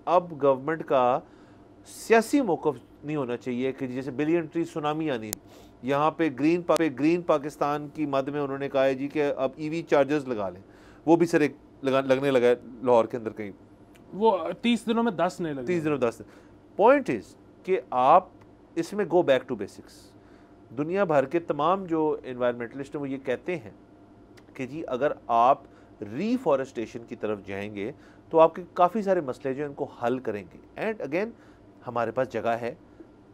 अब गवर्नमेंट का सियासी मौक़िफ़ नहीं होना चाहिए कि जैसे बिलियन ट्री सुनामी आनी, यहाँ पे ग्रीन पाकिस्तान की मद में उन्होंने कहा है जी कि अब ईवी चार्जर्स लगा लें, वो भी सर एक लगने लगा है लाहौर के अंदर कहीं, वो 30 दिनों में 10 नहीं लगे, 30 दिनों में 10। पॉइंट इज़ कि आप इसमें गो बैक टू बेसिक्स। दुनिया भर के तमाम जो एनवायरमेंटलिस्ट हैं वो ये कहते हैं कि जी अगर आप रीफॉरेस्टेशन की तरफ जाएंगे तो आपके काफ़ी सारे मसले जो इनको हल करेंगे। एंड अगेन हमारे पास जगह है,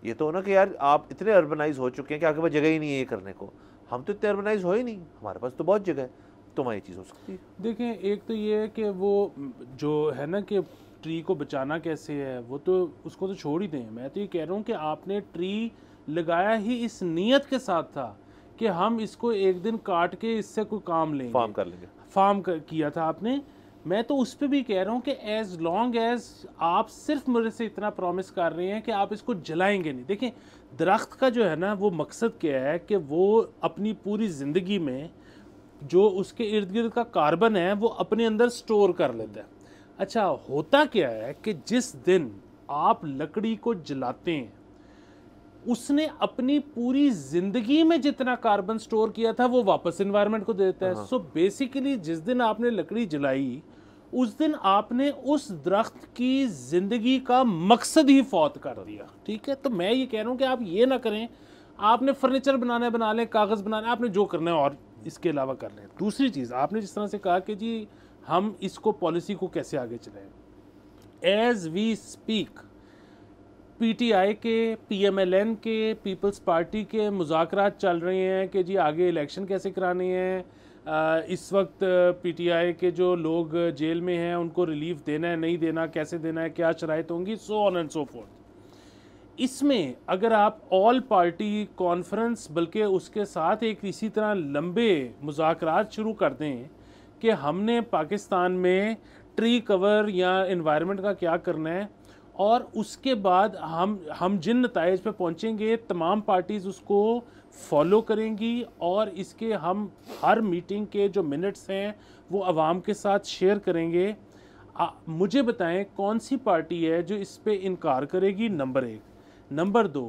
ये तो ना कि यार आप इतने अर्बनाइज हो चुके हैं कि आपके पास जगह ही नहीं है ये करने को। हम तो इतने अर्बनाइज हो ही नहीं, हमारे पास तो बहुत जगह है, तो वहाँ ये चीज़ हो सकती है। देखें, एक तो ये है कि वो जो है ना कि ट्री को बचाना कैसे है, वो तो उसको तो छोड़ ही दें। मैं तो ये कह रहा हूँ कि आपने ट्री लगाया ही इस नीयत के साथ था कि हम इसको एक दिन काट के इससे कोई काम लेंगे, फार्म कर लेंगे, किया था आपने। मैं तो उस पर भी कह रहा हूँ कि एज लॉन्ग एज आप सिर्फ मेरे से इतना प्रॉमिस कर रहे हैं कि आप इसको जलाएंगे नहीं। देखें, दरख्त का जो है ना वो मकसद क्या है कि वो अपनी पूरी ज़िंदगी में जो उसके इर्द गिर्द का कार्बन है वो अपने अंदर स्टोर कर लेता है। अच्छा, होता क्या है कि जिस दिन आप लकड़ी को जलाते हैं उसने अपनी पूरी जिंदगी में जितना कार्बन स्टोर किया था वो वापस एनवायरनमेंट को देता है। सो बेसिकली जिस दिन आपने लकड़ी जलाई उस दिन आपने उस दरख्त की जिंदगी का मकसद ही फौत कर दिया। ठीक है, तो मैं ये कह रहा हूँ कि आप ये ना करें, आपने फर्नीचर बनाना है बना लें, कागज़ बनाना है, आपने जो करना है और इसके अलावा कर लें। दूसरी चीज़, आपने जिस तरह से कहा कि जी हम इसको पॉलिसी को कैसे आगे चलाएं, एज वी स्पीक पीटीआई के, पीएमएलएन के, पीपल्स पार्टी के मुज़ाकरात चल रहे हैं कि जी आगे इलेक्शन कैसे कराने हैं। इस वक्त पीटीआई के जो लोग जेल में हैं उनको रिलीफ देना है नहीं देना, कैसे देना है, क्या शराइत होंगी, so on and so fourth. इसमें अगर आप ऑल पार्टी कॉन्फ्रेंस बल्कि उसके साथ एक इसी तरह लंबे मुज़ाकरात शुरू कर दें कि हमने पाकिस्तान में ट्री कवर या एनवायरनमेंट का क्या करना है, और उसके बाद हम जिन नताइज पे पहुंचेंगे तमाम पार्टीज़ उसको फॉलो करेंगी और इसके हम हर मीटिंग के जो मिनट्स हैं वो आवाम के साथ शेयर करेंगे। मुझे बताएं कौन सी पार्टी है जो इस पे इनकार करेगी, नंबर 1। नंबर 2,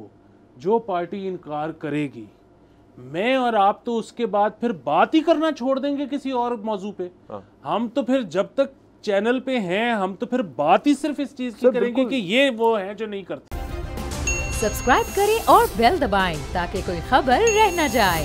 जो पार्टी इनकार करेगी मैं और आप तो उसके बाद फिर बात ही करना छोड़ देंगे किसी और मौजू पे। हम तो फिर जब तक चैनल पे हैं हम तो फिर बात ही सिर्फ इस चीज की करेंगे कि ये वो है जो नहीं करते। सब्सक्राइब करें और बेल दबाएं ताकि कोई खबर रह न जाए।